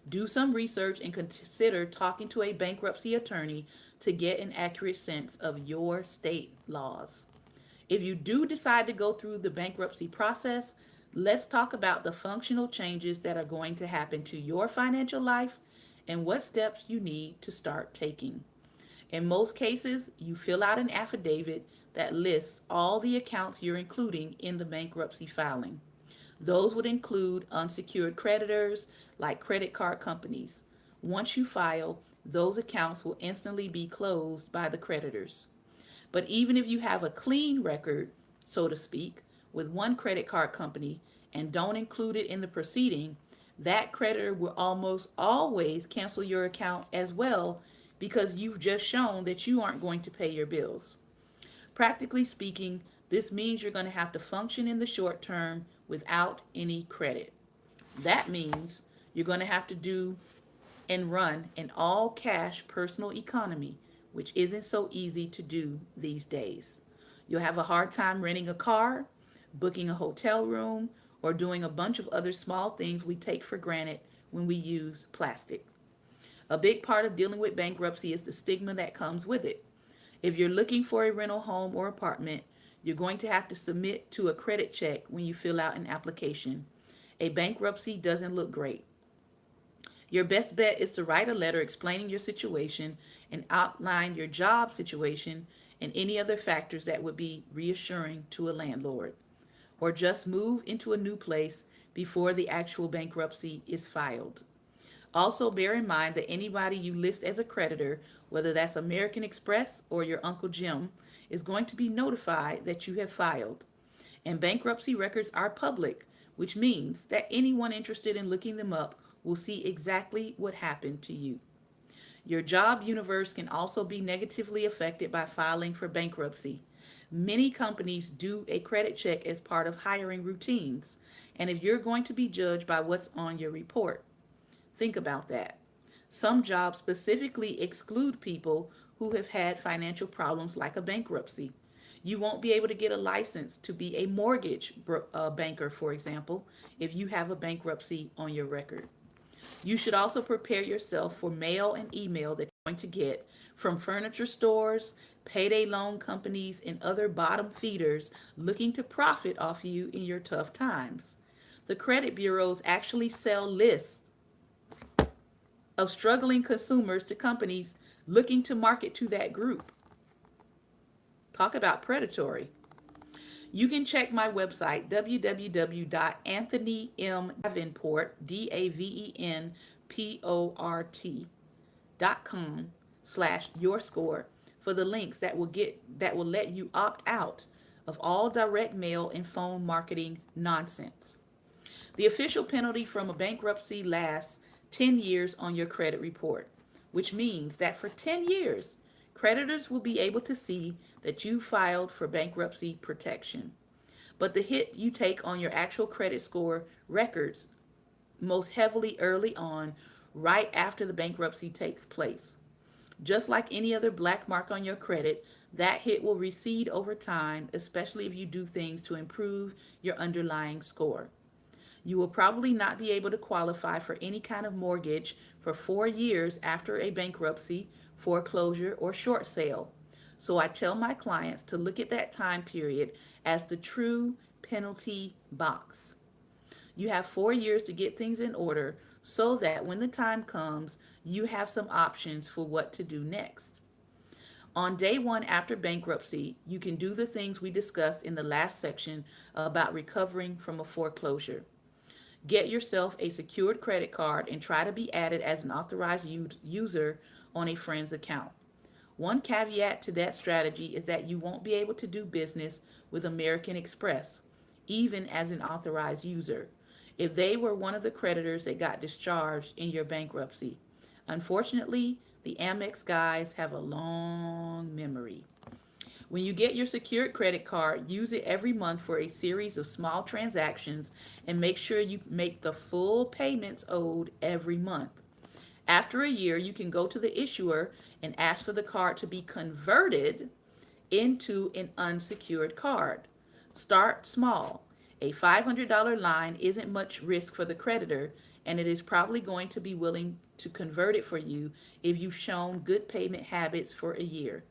Do some research and consider talking to a bankruptcy attorney to get an accurate sense of your state laws. If you do decide to go through the bankruptcy process, let's talk about the functional changes that are going to happen to your financial life and what steps you need to start taking. In most cases, you fill out an affidavit that lists all the accounts you're including in the bankruptcy filing. Those would include unsecured creditors like credit card companies. Once you file, those accounts will instantly be closed by the creditors. But even if you have a clean record, so to speak, with one credit card company and don't include it in the proceeding, that creditor will almost always cancel your account as well because you've just shown that you aren't going to pay your bills. Practically speaking, this means you're going to have to function in the short term without any credit. That means you're going to have to do and run an all cash personal economy, which isn't so easy to do these days. You'll have a hard time renting a car, booking a hotel room, or doing a bunch of other small things we take for granted when we use plastic. A big part of dealing with bankruptcy is the stigma that comes with it. If you're looking for a rental home or apartment, you're going to have to submit to a credit check when you fill out an application. A bankruptcy doesn't look great. Your best bet is to write a letter explaining your situation and outline your job situation and any other factors that would be reassuring to a landlord. Or just move into a new place before the actual bankruptcy is filed. Also, bear in mind that anybody you list as a creditor, whether that's American Express or your Uncle Jim, is going to be notified that you have filed. And bankruptcy records are public, which means that anyone interested in looking them up will see exactly what happened to you. Your job universe can also be negatively affected by filing for bankruptcy. Many companies do a credit check as part of hiring routines, and if you're going to be judged by what's on your report, think about that. Some jobs specifically exclude people who have had financial problems like a bankruptcy. You won't be able to get a license to be a mortgage banker, for example, if you have a bankruptcy on your record. You should also prepare yourself for mail and email that you're going to get from furniture stores, payday loan companies, and other bottom feeders looking to profit off you in your tough times. The credit bureaus actually sell lists of struggling consumers to companies looking to market to that group. Talk about predatory. You can check my website, www.anthonydavenport.com/yourscore for the links that will let you opt out of all direct mail and phone marketing nonsense. The official penalty from a bankruptcy lasts 10 years on your credit report, which means that for 10 years, creditors will be able to see that you filed for bankruptcy protection. But the hit you take on your actual credit score records most heavily early on, right after the bankruptcy takes place. Just like any other black mark on your credit, that hit will recede over time, especially if you do things to improve your underlying score. You will probably not be able to qualify for any kind of mortgage for 4 years after a bankruptcy, foreclosure, or short sale. So I tell my clients to look at that time period as the true penalty box. You have 4 years to get things in order so that when the time comes, you have some options for what to do next. On day one after bankruptcy, you can do the things we discussed in the last section about recovering from a foreclosure. Get yourself a secured credit card and try to be added as an authorized user on a friend's account. One caveat to that strategy is that you won't be able to do business with American Express, even as an authorized user, if they were one of the creditors that got discharged in your bankruptcy. Unfortunately, the Amex guys have a long memory. When you get your secured credit card, use it every month for a series of small transactions and make sure you make the full payments owed every month. After a year, you can go to the issuer and ask for the card to be converted into an unsecured card. Start small. A $500 line isn't much risk for the creditor, and it is probably going to be willing to convert it for you if you've shown good payment habits for a year.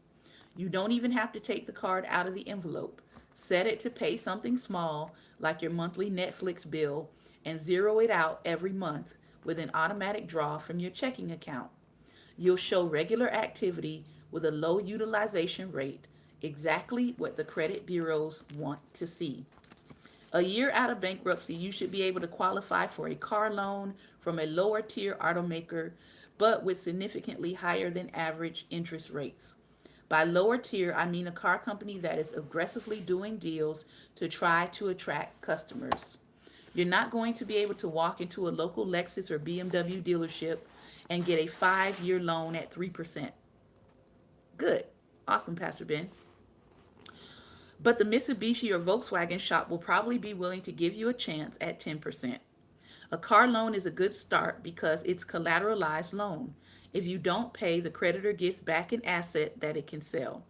You don't even have to take the card out of the envelope. Set it to pay something small, like your monthly Netflix bill, and zero it out every month with an automatic draw from your checking account. You'll show regular activity with a low utilization rate, exactly what the credit bureaus want to see. A year out of bankruptcy, you should be able to qualify for a car loan from a lower tier automaker, but with significantly higher than average interest rates. By lower tier, I mean a car company that is aggressively doing deals to try to attract customers. You're not going to be able to walk into a local Lexus or BMW dealership and get a 5-year loan at 3%. Good. Awesome, Pastor Ben. But the Mitsubishi or Volkswagen shop will probably be willing to give you a chance at 10%. A car loan is a good start because it's collateralized loan. If you don't pay, the creditor gets back an asset that it can sell.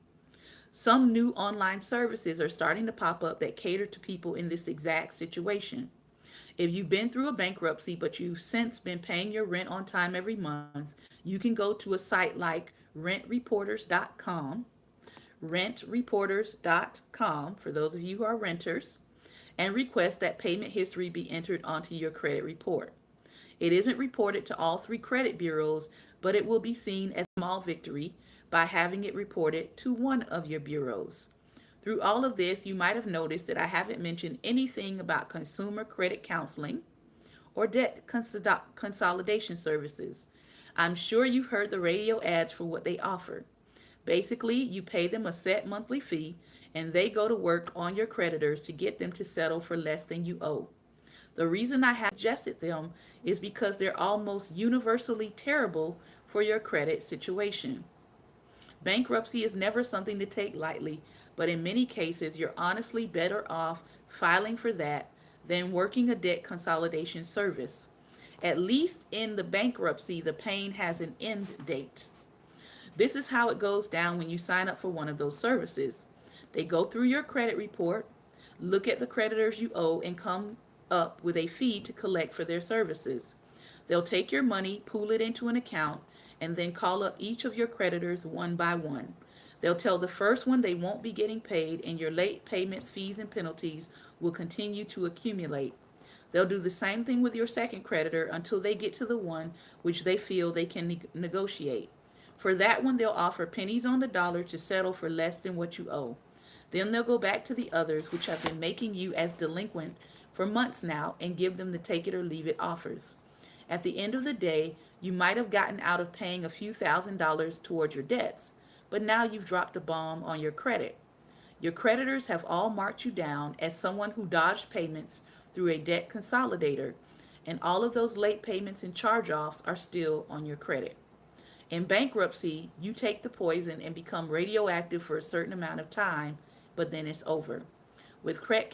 Some new online services are starting to pop up that cater to people in this exact situation. If you've been through a bankruptcy but you've since been paying your rent on time every month, you can go to a site like rentreporters.com for those of you who are renters, and request that payment history be entered onto your credit report. It isn't reported to all three credit bureaus, but it will be seen as a small victory by having it reported to one of your bureaus. Through all of this, you might have noticed that I haven't mentioned anything about consumer credit counseling or debt consolidation services. I'm sure you've heard the radio ads for what they offer. Basically, you pay them a set monthly fee and they go to work on your creditors to get them to settle for less than you owe. The reason I have suggested them is because they're almost universally terrible for your credit situation. Bankruptcy is never something to take lightly, but in many cases, you're honestly better off filing for that than working a debt consolidation service. At least in the bankruptcy, the pain has an end date. This is how it goes down when you sign up for one of those services. They go through your credit report, look at the creditors you owe, and come up with a fee to collect for their services. They'll take your money, pool it into an account, and then call up each of your creditors one by one. They'll tell the first one they won't be getting paid, and your late payments, fees, and penalties will continue to accumulate. They'll do the same thing with your second creditor until they get to the one which they feel they can negotiate. For that one, they'll offer pennies on the dollar to settle for less than what you owe. Then they'll go back to the others which have been making you as delinquent for months now and give them the take it or leave it offers. At the end of the day, you might have gotten out of paying a few $1,000s towards your debts, but now you've dropped a bomb on your credit. Your creditors have all marked you down as someone who dodged payments through a debt consolidator, and all of those late payments and charge offs are still on your credit. In bankruptcy, you take the poison and become radioactive for a certain amount of time, but then it's over. With credit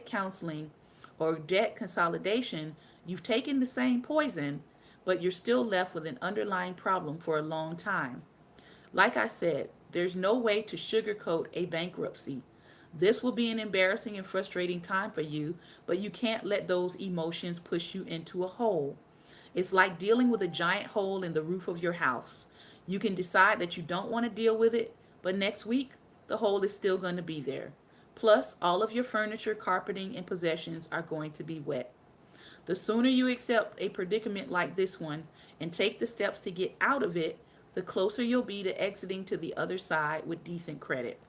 counseling or debt consolidation, you've taken the same poison, but you're still left with an underlying problem for a long time. Like I said, there's no way to sugarcoat a bankruptcy. This will be an embarrassing and frustrating time for you, but you can't let those emotions push you into a hole. It's like dealing with a giant hole in the roof of your house. You can decide that you don't want to deal with it, but next week, the hole is still going to be there. Plus, all of your furniture, carpeting, and possessions are going to be wet. The sooner you accept a predicament like this one and take the steps to get out of it, the closer you'll be to exiting to the other side with decent credit.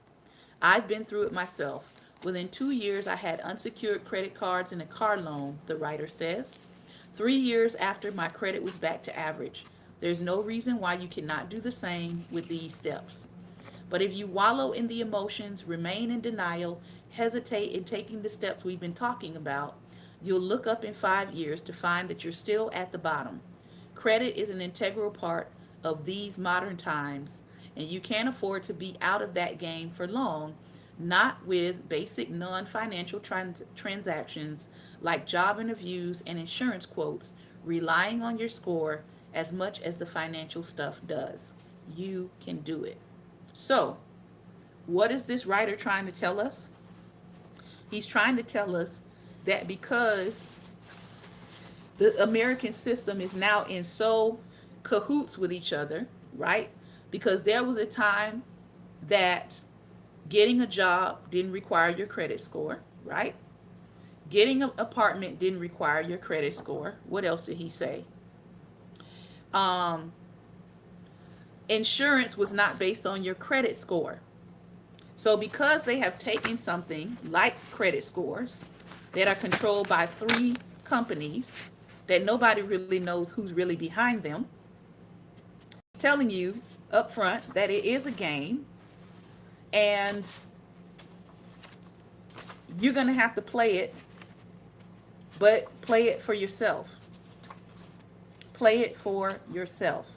I've been through it myself. Within 2 years, I had unsecured credit cards and a car loan, the writer says. 3 years after, my credit was back to average. There's no reason why you cannot do the same with these steps. But if you wallow in the emotions, remain in denial, hesitate in taking the steps we've been talking about, you'll look up in 5 years to find that you're still at the bottom. Credit is an integral part of these modern times, and you can't afford to be out of that game for long, not with basic non financial transactions like job interviews and insurance quotes relying on your score as much as the financial stuff does. You can do it. So, what is this writer trying to tell us? He's trying to tell us that because the American system is now in so cahoots with each other, right? Because there was a time that getting a job didn't require your credit score, right? Getting an apartment didn't require your credit score. What else did he say? Insurance was not based on your credit score. So because they have taken something like credit scores that are controlled by three companies that nobody really knows who's really behind them, telling you up front that it is a game and you're going to have to play it, but play it for yourself. Play it for yourself.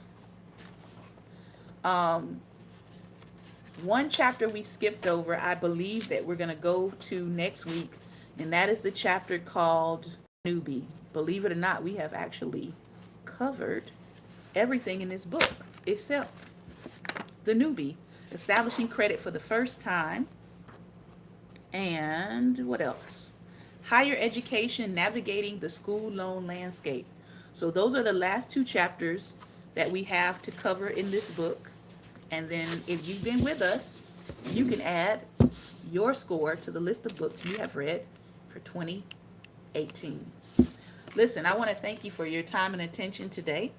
One chapter we skipped over, I believe that we're going to go to next week, and that is the chapter called Newbie. Believe it or not, we have actually covered everything in this book itself. The Newbie, establishing credit for the first time. And what else? Higher education, navigating the school loan landscape. So those are the last two chapters that we have to cover in this book. And then if you've been with us, you can add your score to the list of books you have read for 2018. Listen, I want to thank you for your time and attention today.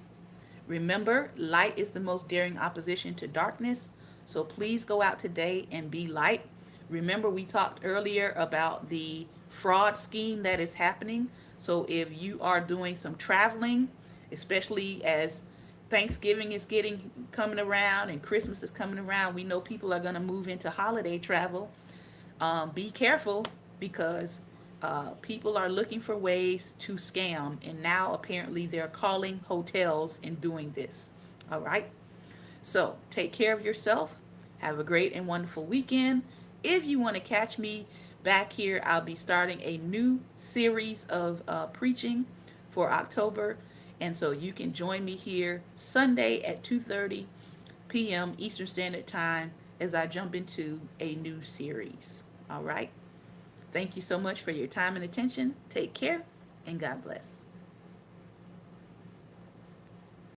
Remember, light is the most daring opposition to darkness. So please go out today and be light. Remember, we talked earlier about the fraud scheme that is happening. So if you are doing some traveling, especially as Thanksgiving is coming around and Christmas is coming around, we know people are going to move into holiday travel. Be careful because people are looking for ways to scam, and now apparently they're calling hotels and doing this. All right. So take care of yourself. Have a great and wonderful weekend. If you want to catch me back here, I'll be starting a new series of preaching for October. And so you can join me here Sunday at 2:30 p.m. Eastern Standard Time as I jump into a new series. All right. Thank you so much for your time and attention. Take care and God bless.